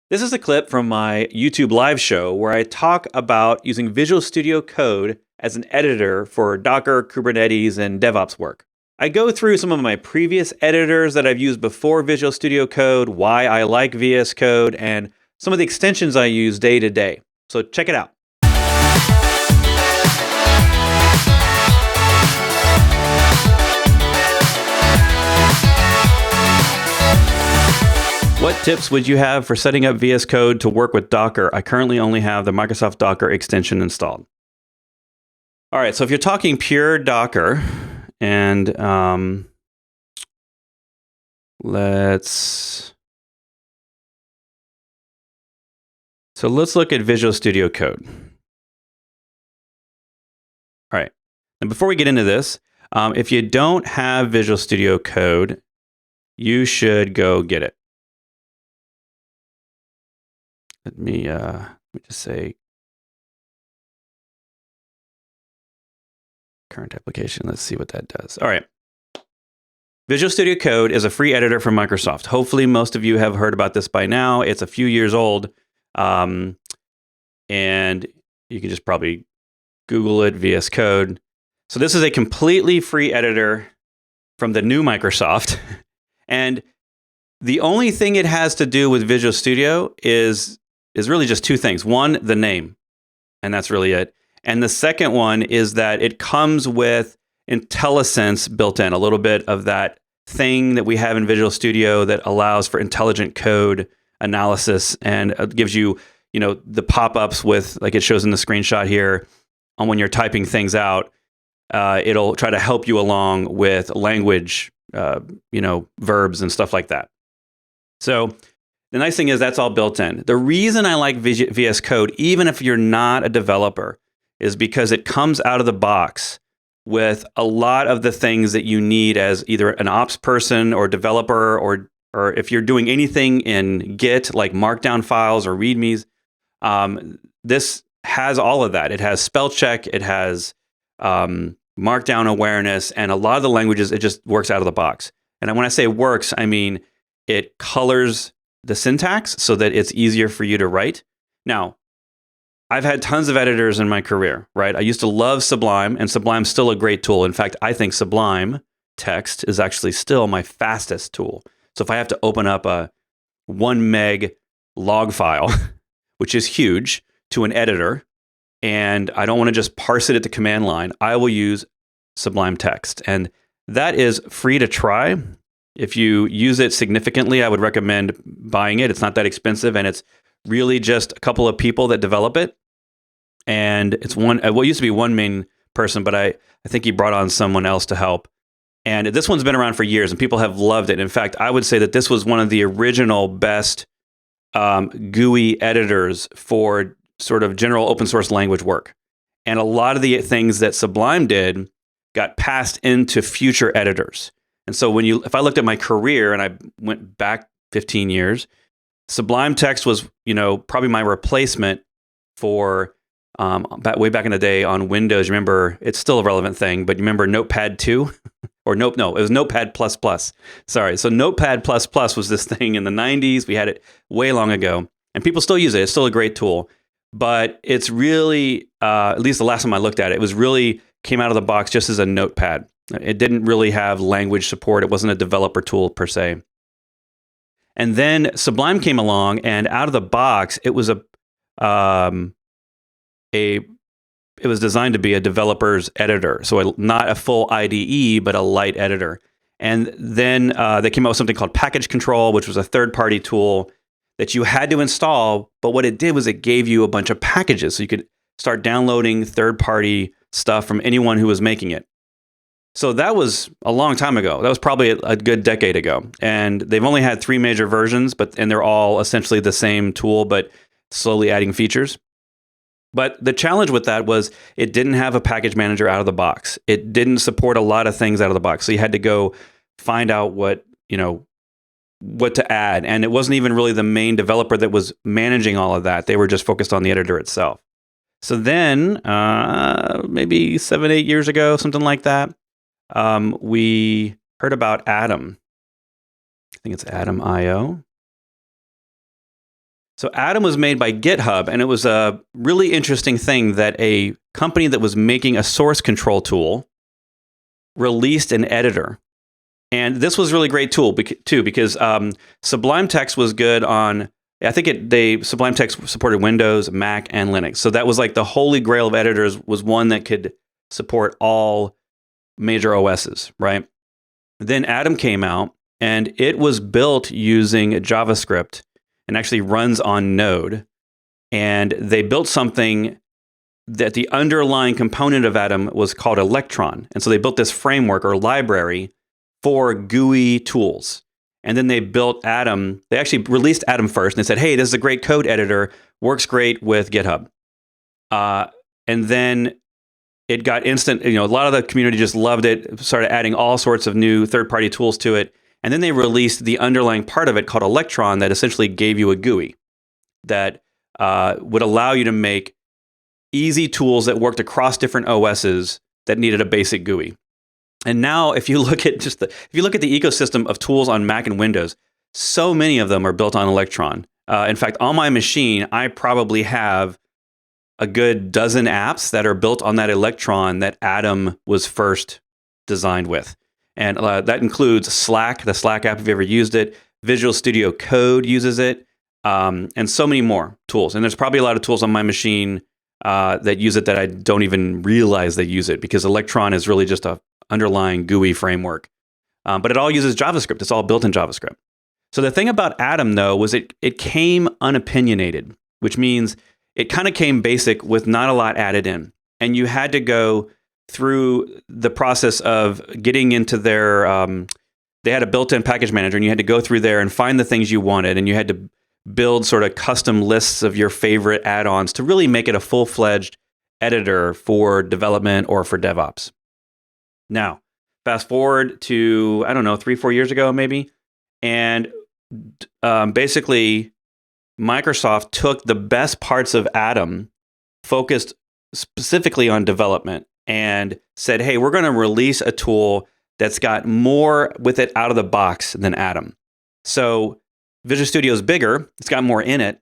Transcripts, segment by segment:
This is a clip from my YouTube live show where I talk about using Visual Studio Code as an editor for Docker, Kubernetes, and DevOps work. I go through some of my previous editors that I've used before Visual Studio Code, why I like VS Code, and some of the extensions I use day to day. So check it out. What tips would you have for setting up VS Code to work with Docker? I currently only have the Microsoft Docker extension installed. All right, so if you're talking pure Docker, and let's look at Visual Studio Code. All right, and before we get into this, if you don't have Visual Studio Code, you should go get it. Let me just say current application. Let's see what that does. All right. Visual Studio Code is a free editor from Microsoft. Hopefully, most of you have heard about this by now. It's a few years old, and you can just probably Google it, VS Code. So this is a completely free editor from the new Microsoft, and the only thing it has to do with Visual Studio is really just two things. One, the name, and that's really it. And the second one is that it comes with IntelliSense built in, a little bit of that thing that we have in Visual Studio that allows for intelligent code analysis and gives you, the pop-ups with, like it shows in the screenshot here, on when you're typing things out. It'll try to help you along with language, verbs and stuff like that. So the nice thing is that's all built in. The reason I like VS Code, even if you're not a developer, is because it comes out of the box with a lot of the things that you need as either an ops person or developer, or if you're doing anything in Git, like markdown files or readmes. This has all of that. It has spell check, it has markdown awareness, and a lot of the languages, it just works out of the box. And when I say works, I mean it colors the syntax so that it's easier for you to write. Now, I've had tons of editors in my career, right? I used to love Sublime, and Sublime's still a great tool. In fact, I think Sublime Text is actually still my fastest tool. So if I have to open up a 1 meg log file, which is huge, to an editor, and I don't want to just parse it at the command line, I will use Sublime Text. And that is free to try. If you use it significantly, I would recommend buying it. It's not that expensive, and it's really just a couple of people that develop it. And it's what used to be one main person, but I think he brought on someone else to help. And this one's been around for years, and people have loved it. In fact, I would say that this was one of the original best GUI editors for sort of general open source language work. And a lot of the things that Sublime did got passed into future editors. And so if I looked at my career and I went back 15 years, Sublime Text was, probably my replacement for way back in the day on Windows. Remember, it's still a relevant thing, but you remember Notepad 2? Or no, it was Notepad++. Sorry. So Notepad++ was this thing in the 90s. We had it way long ago, and people still use it. It's still a great tool, but it's really, at least the last time I looked at it, it was really came out of the box just as a notepad. It didn't really have language support. It wasn't a developer tool per se. And then Sublime came along, and out of the box, it was it was designed to be a developer's editor. So not a full IDE, but a light editor. And then they came out with something called Package Control, which was a third-party tool that you had to install. But what it did was it gave you a bunch of packages. So you could start downloading third-party stuff from anyone who was making it. So that was a long time ago. That was probably a good decade ago. And they've only had 3 major versions, and they're all essentially the same tool, but slowly adding features. But the challenge with that was it didn't have a package manager out of the box. It didn't support a lot of things out of the box. So you had to go find out what to add. And it wasn't even really the main developer that was managing all of that. They were just focused on the editor itself. So then, maybe 7-8 years ago, something like that, we heard about Atom. I think it's Atom.io. So Atom was made by GitHub, and it was a really interesting thing that a company that was making a source control tool released an editor. And this was a really great tool too, because Sublime Text was good on, I think Sublime Text supported Windows, Mac, and Linux. So that was like the holy grail of editors, was one that could support all major OSs, right? Then Atom came out, and it was built using JavaScript and actually runs on Node. And they built something that the underlying component of Atom was called Electron. And so they built this framework or library for GUI tools. And then they built Atom. They actually released Atom first, and they said, hey, this is a great code editor, works great with GitHub. And then it got instant, a lot of the community just loved it, started adding all sorts of new third-party tools to it. And then they released the underlying part of it called Electron that essentially gave you a GUI that would allow you to make easy tools that worked across different OSs that needed a basic GUI. And now if you look at the ecosystem of tools on Mac and Windows, so many of them are built on Electron. In fact, on my machine, I probably have a good dozen apps that are built on that Electron that Atom was first designed with. And that includes Slack, the Slack app, if you ever used it. Visual Studio Code uses it, and so many more tools. And there's probably a lot of tools on my machine that use it that I don't even realize they use it, because Electron is really just a underlying GUI framework. But it all uses JavaScript. It's all built in JavaScript. So the thing about Atom, though, was it came unopinionated, which means it kind of came basic with not a lot added in. And you had to go through the process of getting into their, they had a built-in package manager, and you had to go through there and find the things you wanted. And you had to build sort of custom lists of your favorite add-ons to really make it a full-fledged editor for development or for DevOps. Now, fast forward to, 3-4 years ago, maybe. And basically, Microsoft took the best parts of Atom, focused specifically on development, and said, hey, we're going to release a tool that's got more with it out of the box than Atom. So Visual Studio is bigger. It's got more in it.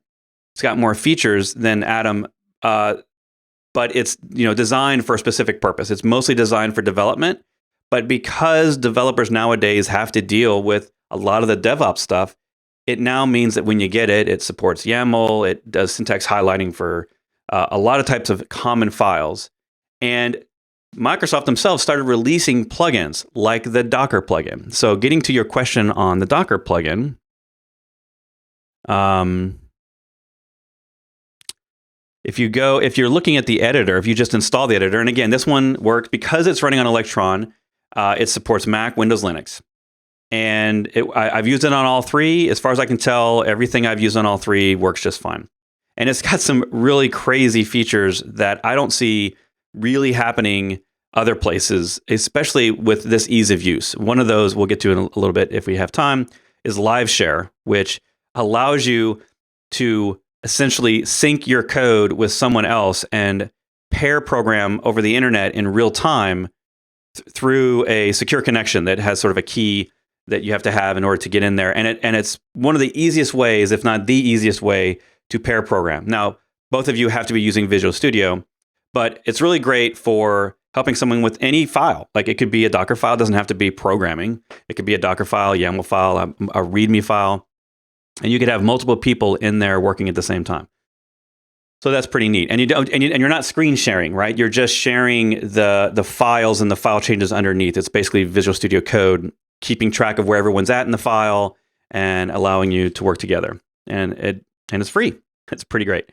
It's got more features than Atom, but it's designed for a specific purpose. It's mostly designed for development. But because developers nowadays have to deal with a lot of the DevOps stuff, it now means that when you get it, it supports YAML. It does syntax highlighting for a lot of types of common files. And Microsoft themselves started releasing plugins like the Docker plugin. So getting to your question on the Docker plugin, if you're looking at the editor, if you just install the editor, and again, this one works because it's running on Electron. It supports Mac, Windows, Linux. And I've used it on all three. As far as I can tell, everything I've used on all three works just fine. And it's got some really crazy features that I don't see really happening other places, especially with this ease of use. One of those we'll get to in a little bit if we have time is Live Share, which allows you to essentially sync your code with someone else and pair program over the internet in real time through a secure connection that has sort of a key that you have to have in order to get in there. And it's one of the easiest ways, if not the easiest way, to pair program. Now, both of you have to be using Visual Studio, but it's really great for helping someone with any file. Like it could be a Docker file, doesn't have to be programming. It could be a Docker file, YAML file, a README file, and you could have multiple people in there working at the same time. So that's pretty neat. And you're not screen sharing, right? You're just sharing the files and the file changes underneath. It's basically Visual Studio Code keeping track of where everyone's at in the file and allowing you to work together. And it's free. It's pretty great.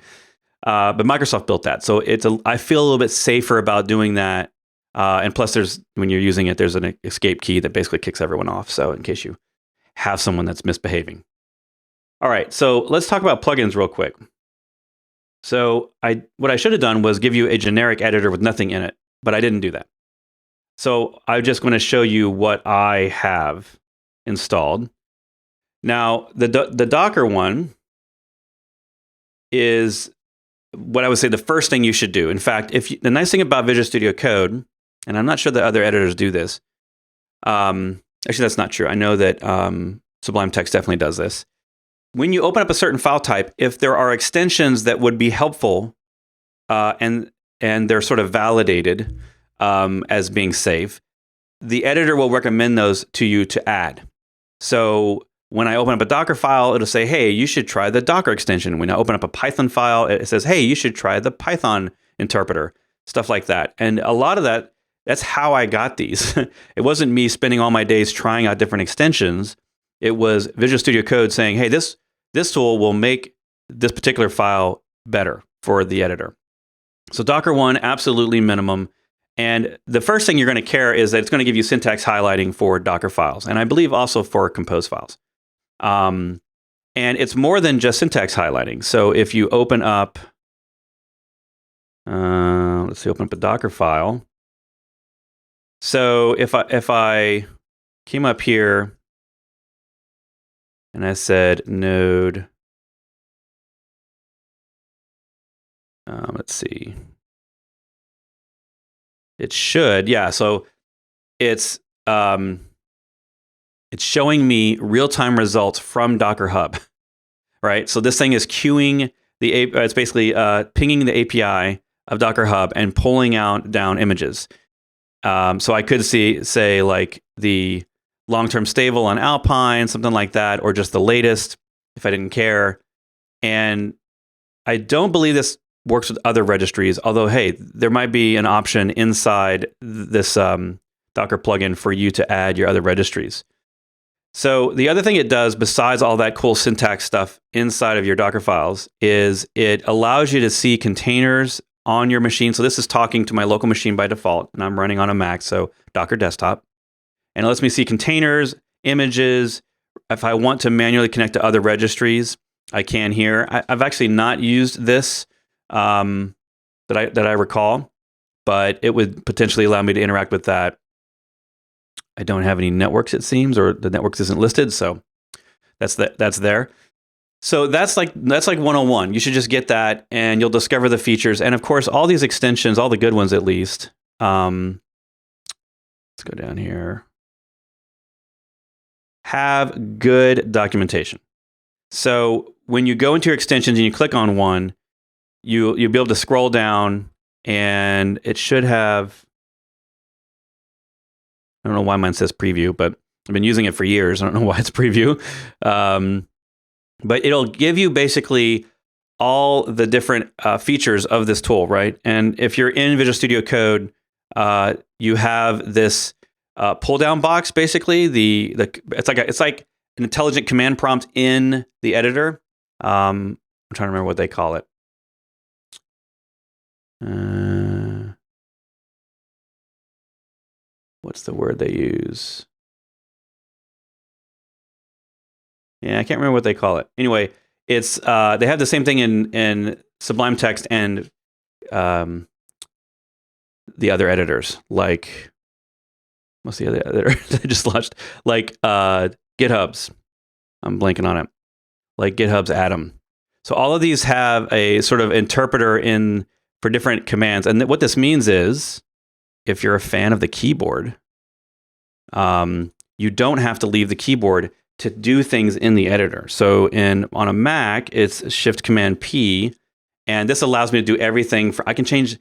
But Microsoft built that. So I feel a little bit safer about doing that. And plus when you're using it, there's an escape key that basically kicks everyone off. So in case you have someone that's misbehaving. All right. So let's talk about plugins real quick. So what I should have done was give you a generic editor with nothing in it, but I didn't do that. So I'm just going to show you what I have installed. Now, the Docker one is what I would say the first thing you should do. In fact, the nice thing about Visual Studio Code, and I'm not sure that other editors do this. Actually, that's not true. I know that Sublime Text definitely does this. when you open up a certain file type, if there are extensions that would be helpful and they're sort of validated as being safe, the editor will recommend those to you to add. So when I open up a Docker file, it'll say, hey, you should try the Docker extension. When I open up a Python file, it says, hey, you should try the Python interpreter, stuff like that. And a lot of that's how I got these. It wasn't me spending all my days trying out different extensions. It was Visual Studio Code saying, hey, this tool will make this particular file better for the editor. So Docker 1, absolutely minimum. And the first thing you're going to care is that it's going to give you syntax highlighting for Docker files. And I believe also for Compose files. And it's more than just syntax highlighting. So if you open up, open up a Docker file. So if I came up here and I said node, let's see. It should, yeah. So it's showing me real-time results from Docker Hub, right? So this thing is queuing it's basically pinging the API of Docker Hub and pulling down images. So I could say like the long-term stable on Alpine, something like that, or just the latest if I didn't care. And I don't believe this works with other registries, although, hey, there might be an option inside this Docker plugin for you to add your other registries. So the other thing it does, besides all that cool syntax stuff inside of your Docker files, is it allows you to see containers on your machine. So this is talking to my local machine by default, and I'm running on a Mac, so Docker Desktop. And it lets me see containers, images. If I want to manually connect to other registries, I can here. I've actually not used this that I recall, but it would potentially allow me to interact with that. I don't have any networks, it seems, or the networks isn't listed, so that's there. So that's like 101. You should just get that, and you'll discover the features. And of course, all these extensions, all the good ones at least. Let's go down here. Have good documentation. So when you go into your extensions and you click on one, you'll be able to scroll down, and it should have. I don't know why mine says preview, but I've been using it for years. I don't know why it's preview. But it'll give you basically all the different features of this tool, right? And if you're in Visual Studio Code, you have this pull-down box, basically. It's like an intelligent command prompt in the editor. I'm trying to remember what they call it. What's the word they use? Yeah, I can't remember what they call it. Anyway, it's they have the same thing in Sublime Text and the other editors, like what's the other editor I just launched? Like GitHub's. I'm blanking on it. Like GitHub's Atom. So all of these have a sort of interpreter for different commands, and what this means is, if you're a fan of the keyboard, you don't have to leave the keyboard to do things in the editor. So on a Mac, it's Shift Command P, and this allows me to do everything. I can change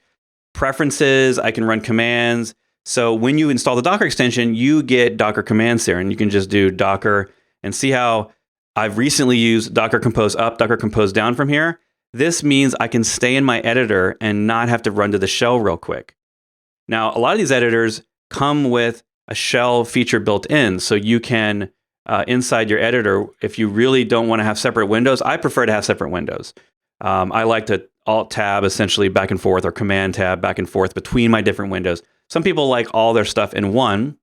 preferences, I can run commands. So when you install the Docker extension, you get Docker commands here, and you can just do Docker and see how I've recently used Docker Compose up, Docker Compose down from here. This means I can stay in my editor and not have to run to the shell real quick. Now, a lot of these editors come with a shell feature built in, so you can, inside your editor, if you really don't want to have separate windows, I prefer to have separate windows. I like to Alt-tab essentially back and forth, or Command-tab back and forth between my different windows. Some people like all their stuff in one.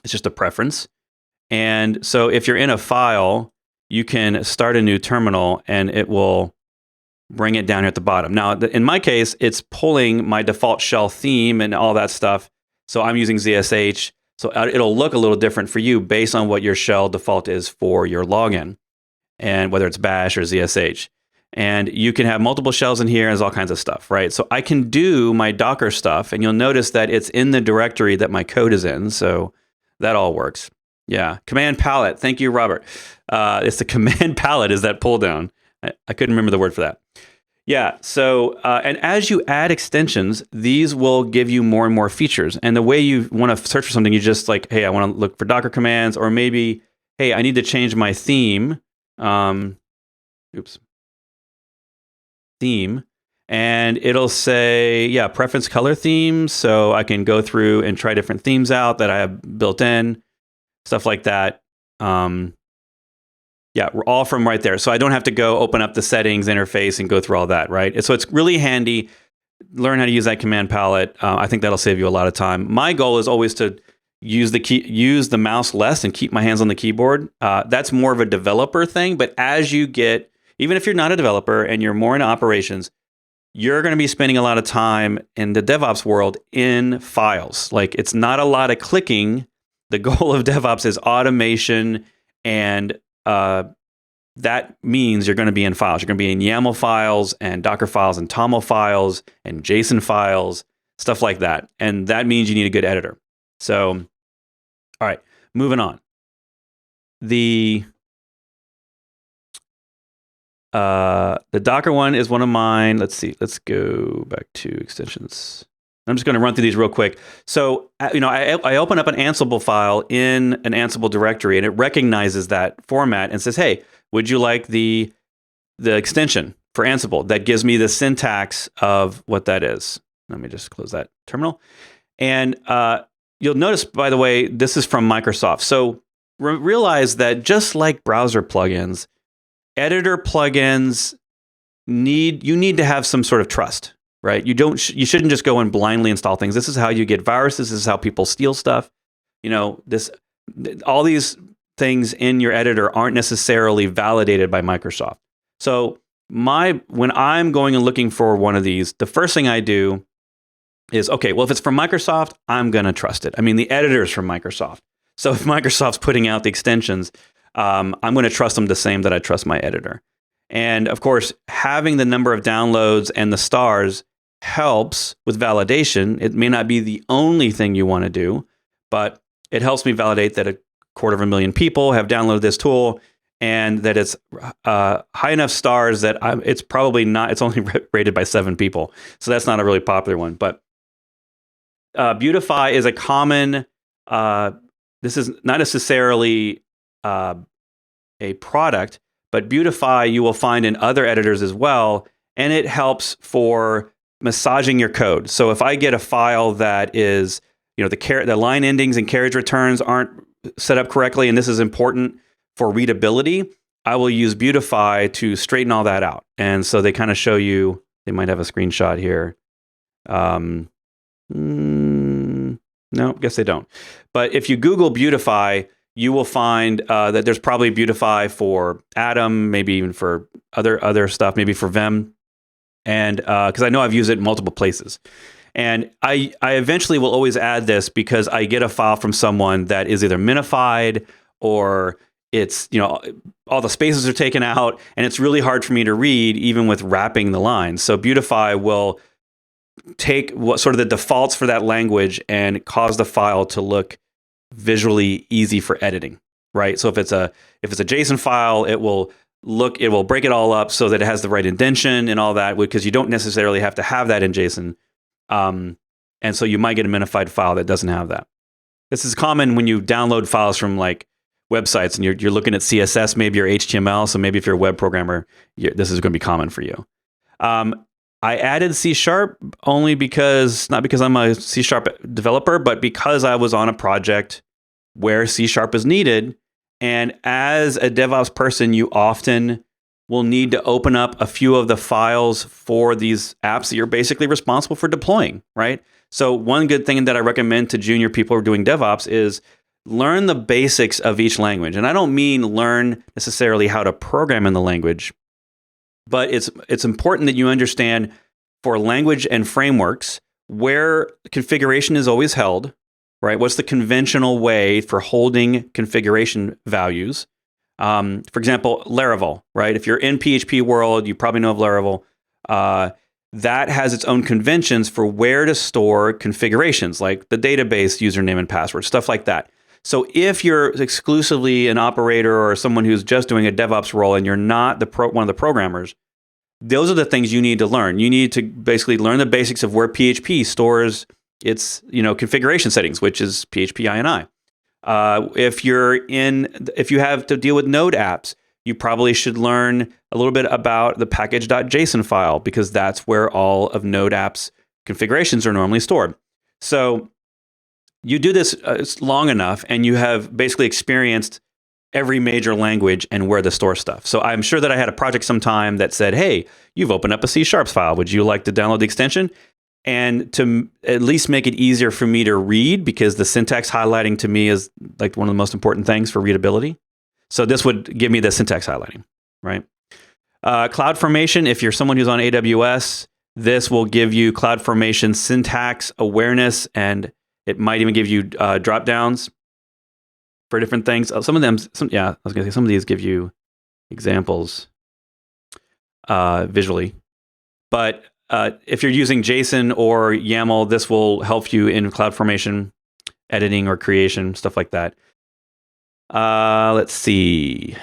It's just a preference. And so if you're in a file, you can start a new terminal, and it will bring it down here at the bottom. Now, in my case, it's pulling my default shell theme and all that stuff. So I'm using ZSH. So it'll look a little different for you based on what your shell default is for your login, and whether it's Bash or ZSH. And you can have multiple shells in here. There's all kinds of stuff, right? So I can do my Docker stuff, and you'll notice that it's in the directory that my code is in. So that all works. Yeah. Command palette. Thank you, Robert. It's the command palette is that pull down. I couldn't remember the word for that. Yeah. So, and as you add extensions, these will give you more and more features. And the way you want to search for something, you just like, hey, I want to look for Docker commands, or maybe, hey, I need to change my theme. Theme. And it'll say, yeah, preference color themes. So I can go through and try different themes out that I have built in, stuff like that. Yeah, we're all from right there. So I don't have to go open up the settings interface and go through all that, right? So it's really handy. Learn how to use that command palette. I think that'll save you a lot of time. My goal is always to use the mouse less and keep my hands on the keyboard. That's more of a developer thing. But as you get, even if you're not a developer and you're more into operations, you're going to be spending a lot of time in the DevOps world in files. Like, it's not a lot of clicking. The goal of DevOps is automation, and that means you're going to be in files. You're going to be in YAML files and Docker files and Toml files and JSON files, stuff like that. And that means you need a good editor. So, all right, moving on. The Docker one is one of mine. Let's see. Let's go back to extensions. I'm just going to run through these real quick. So, I open up an Ansible file in an Ansible directory, and it recognizes that format and says, hey, would you like the extension for Ansible? That gives me the syntax of what that is. Let me just close that terminal. And you'll notice, by the way, this is from Microsoft. So realize that just like browser plugins, editor plugins you need to have some sort of trust. Right? You shouldn't just go and blindly install things. This is how you get viruses. This is how people steal stuff. All these things in your editor aren't necessarily validated by Microsoft. So when I'm going and looking for one of these, the first thing I do is, okay, well, if it's from Microsoft, I'm going to trust it. I mean, the editor is from Microsoft. So if Microsoft's putting out the extensions, I'm going to trust them the same that I trust my editor. And of course, having the number of downloads and the stars helps with validation. It may not be the only thing you want to do, but it helps me validate that 250,000 people have downloaded this tool, and that it's high enough stars that it's probably not, it's only rated by 7 people. So that's not a really popular one. But Beautify is a common, this is not necessarily a product, but Beautify you will find in other editors as well, and it helps for massaging your code. So if I get a file that is, the line endings and carriage returns aren't set up correctly, and this is important for readability, I will use Beautify to straighten all that out. And so they kind of show you, they might have a screenshot here. No, guess they don't. But if you Google Beautify, you will find that there's probably Beautify for Atom, maybe even for other stuff, maybe for Vim. And because I know I've used it in multiple places. And I eventually will always add this because I get a file from someone that is either minified or it's, all the spaces are taken out, and it's really hard for me to read even with wrapping the lines. So Beautify will take what sort of the defaults for that language and cause the file to look visually easy for editing, right? So if it's a JSON file, it will break it all up so that it has the right indentation and all that, because you don't necessarily have to have that in JSON. And so you might get a minified file that doesn't have that. This is common when you download files from like websites and you're looking at CSS maybe or HTML. So maybe if you're a web programmer, this is going to be common for you. I added C# only not because I'm a C# developer, but because I was on a project where C# is needed. And as a DevOps person, you often will need to open up a few of the files for these apps that you're basically responsible for deploying, right? So one good thing that I recommend to junior people who are doing DevOps is learn the basics of each language. And I don't mean learn necessarily how to program in the language, but it's important that you understand for language and frameworks where configuration is always held, right? What's the conventional way for holding configuration values? For example, Laravel, right? If you're in PHP world, you probably know of Laravel. That has its own conventions for where to store configurations, like the database username and password, stuff like that. So if you're exclusively an operator or someone who's just doing a DevOps role and you're not one of the programmers, those are the things you need to learn. You need to basically learn the basics of where PHP stores its configuration settings, which is PHP INI. If you have to deal with Node apps, you probably should learn a little bit about the package.json file, because that's where all of Node apps configurations are normally stored. So you do this long enough and you have basically experienced every major language and where to store stuff. So I'm sure that I had a project sometime that said, hey, you've opened up a C# file. Would you like to download the extension? And to at least make it easier for me to read, because the syntax highlighting to me is like one of the most important things for readability. So this would give me the syntax highlighting, right? CloudFormation, if you're someone who's on AWS, this will give you CloudFormation syntax awareness, and it might even give you drop downs for different things. Some of them, I was going to say, some of these give you examples visually. But if you're using JSON or YAML, this will help you in CloudFormation editing or creation, stuff like that. Let's see.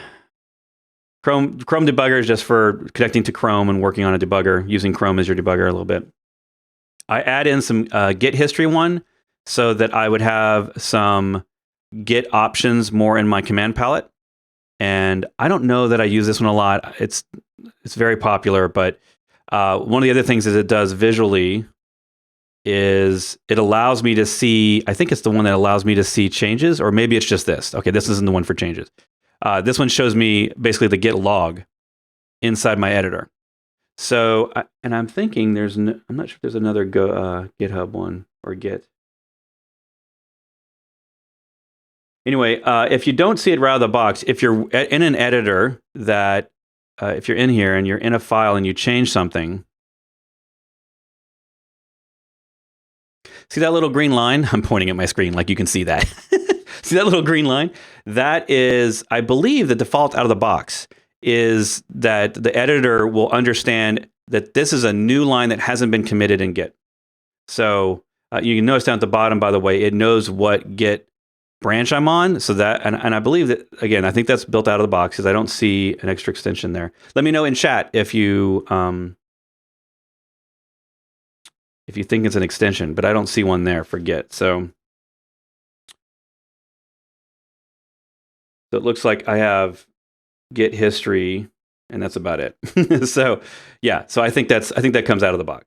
Chrome debugger is just for connecting to Chrome and working on a debugger, using Chrome as your debugger a little bit. I add in some Git history one so that I would have some Git options more in my command palette. And I don't know that I use this one a lot. It's very popular, but one of the other things that it does visually is it allows me to see, I think it's the one that allows me to see changes, or maybe it's just this. Okay, this isn't the one for changes. This one shows me basically the Git log inside my editor. So, and I'm thinking I'm not sure if there's another GitHub one or Git. Anyway, if you don't see it right out of the box, if you're in an editor that, if you're in here and you're in a file and you change something, see that little green line? I'm pointing at my screen like you can see that. See that little green line? That is, I believe the default out of the box is that the editor will understand that this is a new line that hasn't been committed in Git. So you can notice down at the bottom, by the way, it knows what Git branch I'm on. So that, and I believe that, again, I think that's built out of the box because I don't see an extra extension there. Let me know in chat if you think it's an extension, but I don't see one there for Git. So it looks like I have Git history, and that's about it. So yeah, so I think that comes out of the box.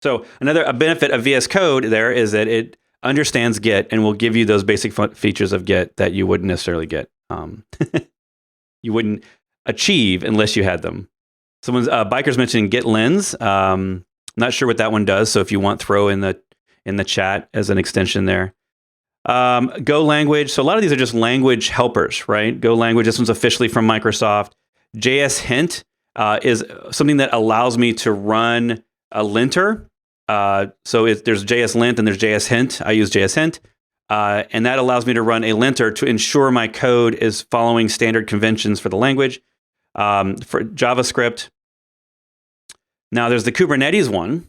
So a benefit of VS Code there is that it understands Git and will give you those basic features of Git that you wouldn't necessarily get. You wouldn't achieve unless you had them. Someone's Biker's mentioning Git Lens. Not sure what that one does. So if you want, throw in the chat as an extension there. Go language. So a lot of these are just language helpers, right? Go language. This one's officially from Microsoft. JS Hint is something that allows me to run a linter. So there's JS Lint and there's JS Hint. I use JS Hint. And that allows me to run a linter to ensure my code is following standard conventions for the language. For JavaScript. Now there's the Kubernetes one,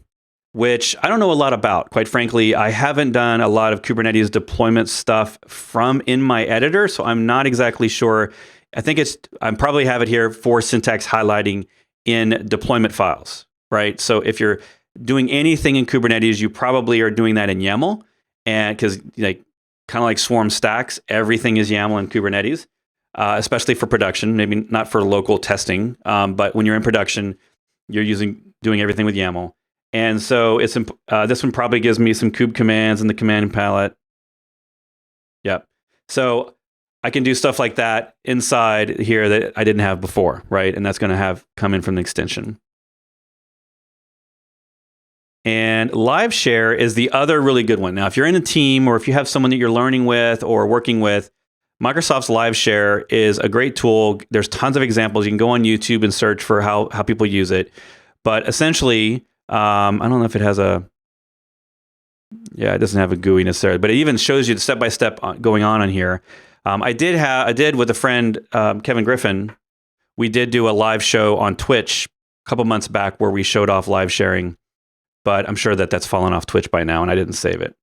which I don't know a lot about. Quite frankly, I haven't done a lot of Kubernetes deployment stuff from in my editor, so I'm not exactly sure. I think I probably have it here for syntax highlighting in deployment files, right? So if you're doing anything in Kubernetes, you probably are doing that in YAML, and because kind of like Swarm stacks, everything is YAML in Kubernetes, especially for production. Maybe not for local testing, but when you're in production, you're doing everything with YAML. And so this one probably gives me some kube commands in the command palette. Yep. So I can do stuff like that inside here that I didn't have before, right? And that's going to come in from the extension. And Live Share is the other really good one. Now, if you're in a team or if you have someone that you're learning with or working with, Microsoft's Live Share is a great tool. There's tons of examples. You can go on YouTube and search for how people use it. But essentially, I don't know if it has it doesn't have a GUI necessarily, but it even shows you the step-by-step going on here. I did with a friend, Kevin Griffin, we did do a live show on Twitch a couple months back where we showed off live sharing, but I'm sure that's fallen off Twitch by now and I didn't save it.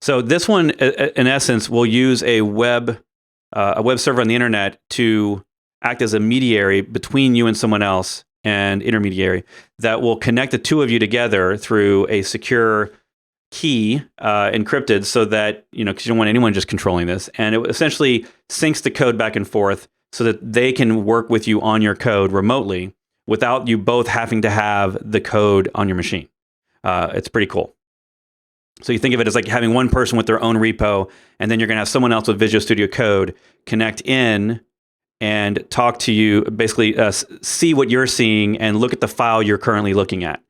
So this one, in essence, will use a web server on the internet to act as a mediary between you and someone else, and intermediary that will connect the two of you together through a secure key, encrypted, so that, because you don't want anyone just controlling this. And it essentially syncs the code back and forth so that they can work with you on your code remotely without you both having to have the code on your machine. It's pretty cool. So you think of it as like having one person with their own repo, and then you're going to have someone else with Visual Studio Code connect in and talk to you, basically see what you're seeing and look at the file you're currently looking at.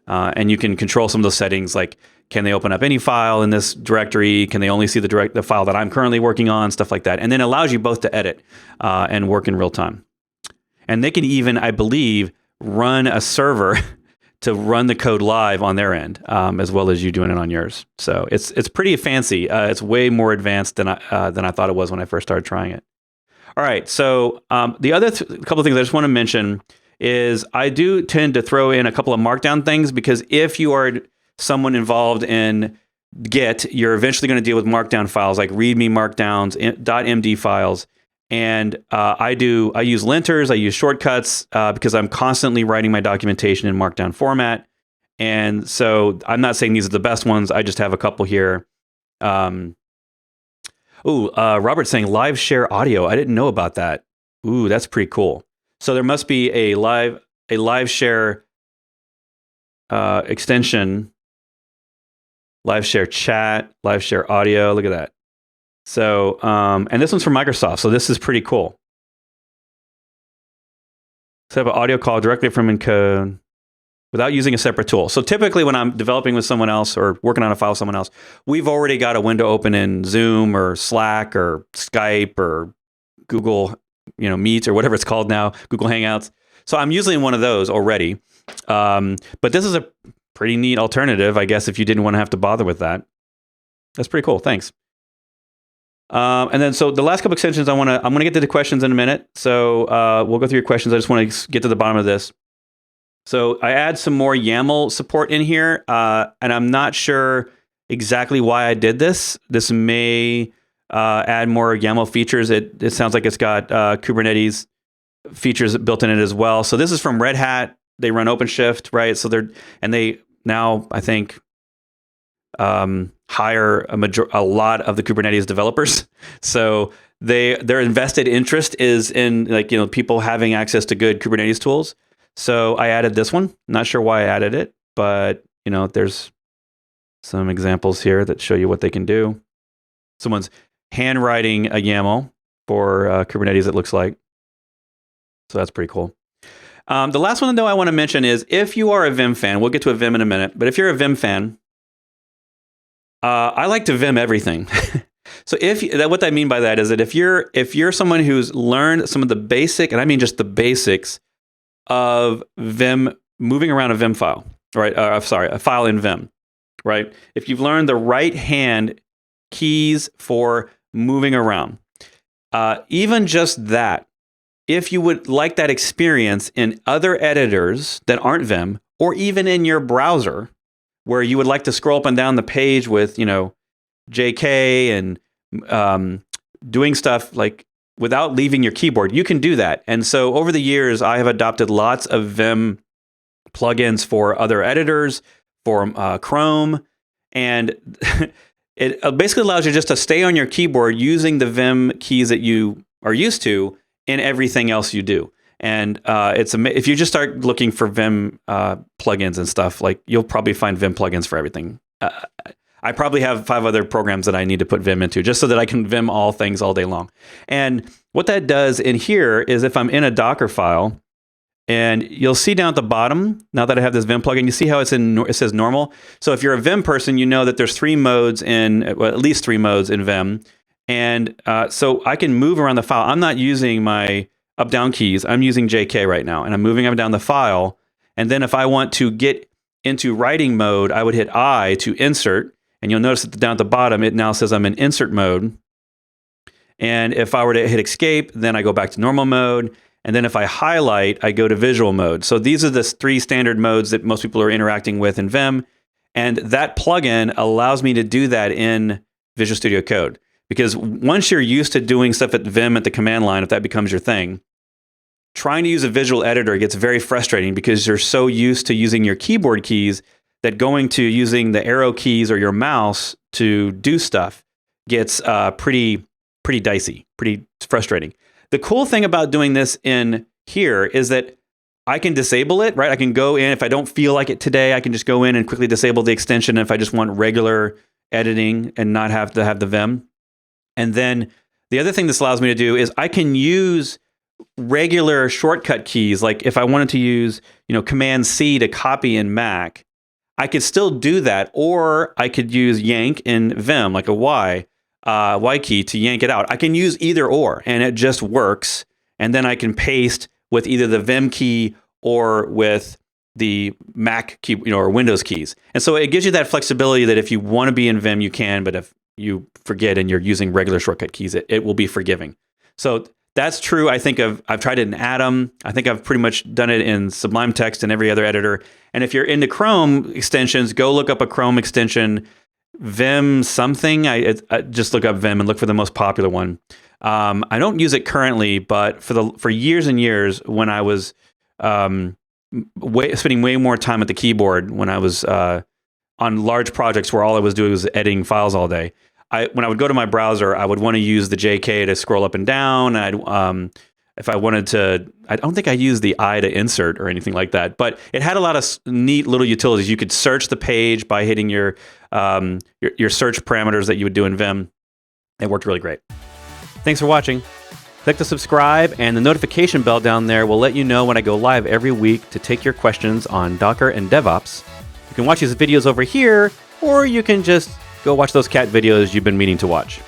And you can control some of those settings, like can they open up any file in this directory? Can they only see the file that I'm currently working on? Stuff like that. And then it allows you both to edit and work in real time. And they can even, I believe, run a server to run the code live on their end, as well as you doing it on yours. So it's pretty fancy. It's way more advanced than I thought it was when I first started trying it. All right, so the other couple of things I just want to mention is I do tend to throw in a couple of markdown things, because if you are someone involved in Git, you're eventually going to deal with markdown files like README markdowns, .md files. And I use linters, I use shortcuts because I'm constantly writing my documentation in markdown format. And so I'm not saying these are the best ones. I just have a couple here. Robert's saying live share audio. I didn't know about that. Ooh, that's pretty cool. So there must be a live share extension, live share chat, live share audio. Look at that. So, and this one's from Microsoft. So this is pretty cool. Set up an audio call directly from Encode without using a separate tool. So typically when I'm developing with someone else or working on a file with someone else, we've already got a window open in Zoom or Slack or Skype or Google, Meet or whatever it's called now, Google Hangouts. So I'm usually in one of those already. But this is a pretty neat alternative, I guess, if you didn't want to have to bother with that. That's pretty cool. Thanks. And then, so the last couple extensions, I'm going to get to the questions in a minute. So we'll go through your questions. I just want to get to the bottom of this. So I add some more YAML support in here, and I'm not sure exactly why I did this. This may add more YAML features. It sounds like it's got Kubernetes features built in it as well. So this is from Red Hat. They run OpenShift, right? So they now, I think, hire a lot of the Kubernetes developers. So their invested interest is in people having access to good Kubernetes tools. So I added this one. Not sure why I added it, but there's some examples here that show you what they can do. Someone's handwriting a YAML for Kubernetes, it looks like. So that's pretty cool. The last one, though, I want to mention is if you are a Vim fan, we'll get to a Vim in a minute, but if you're a Vim fan, I like to Vim everything. So what I mean by that is that if you're someone who's learned some of the basic, and I mean just the basics of Vim, moving around a Vim file, right? A file in Vim, right? If you've learned the right hand keys for moving around, even just that, if you would like that experience in other editors that aren't Vim, or even in your browser, where you would like to scroll up and down the page with, JK and doing stuff like without leaving your keyboard, you can do that. And so over the years, I have adopted lots of Vim plugins for other editors, for Chrome, and it basically allows you just to stay on your keyboard using the Vim keys that you are used to in everything else you do. And if you just start looking for Vim plugins and stuff, like you'll probably find Vim plugins for everything. I probably have 5 other programs that I need to put Vim into just so that I can Vim all things all day long. And what that does in here is if I'm in a Docker file, and you'll see down at the bottom, now that I have this Vim plugin, you see how it says normal. So if you're a Vim person, you know that there's 3 modes at least 3 modes in Vim. And so I can move around the file. I'm not using my up-down keys. I'm using JK right now, and I'm moving up and down the file. And then if I want to get into writing mode, I would hit I to insert, and you'll notice that down at the bottom, it now says I'm in insert mode. And if I were to hit escape, then I go back to normal mode. And then if I highlight, I go to visual mode. So these are the 3 standard modes that most people are interacting with in Vim. And that plugin allows me to do that in Visual Studio Code. Because once you're used to doing stuff at Vim at the command line, if that becomes your thing, trying to use a visual editor gets very frustrating because you're so used to using your keyboard keys that going to using the arrow keys or your mouse to do stuff gets pretty dicey, pretty frustrating. The cool thing about doing this in here is that I can disable it, right? I can go in, if I don't feel like it today, I can just go in and quickly disable the extension if I just want regular editing and not have to have the Vim. And then the other thing this allows me to do is I can use regular shortcut keys. Like if I wanted to use, Command C to copy in Mac, I could still do that, or I could use yank in Vim, like a Y key to yank it out. I can use either or, and it just works. And then I can paste with either the Vim key or with the Mac key, or Windows keys. And so it gives you that flexibility that if you want to be in Vim, you can, but if you forget and you're using regular shortcut keys, it will be forgiving. So that's true. I've tried it in Atom. I think I've pretty much done it in Sublime Text and every other editor. And if you're into Chrome extensions, go look up a Chrome extension, Vim something. I just look up Vim and look for the most popular one. I don't use it currently, but for years and years when I was spending way more time at the keyboard when I was on large projects where all I was doing was editing files all day. When I would go to my browser, I would want to use the JK to scroll up and down. If I wanted to, I don't think I used the I to insert or anything like that, but it had a lot of neat little utilities. You could search the page by hitting your search parameters that you would do in Vim. It worked really great. Thanks for watching. Click the subscribe, and the notification bell down there will let you know when I go live every week to take your questions on Docker and DevOps. You can watch these videos over here, or you can just go watch those cat videos you've been meaning to watch.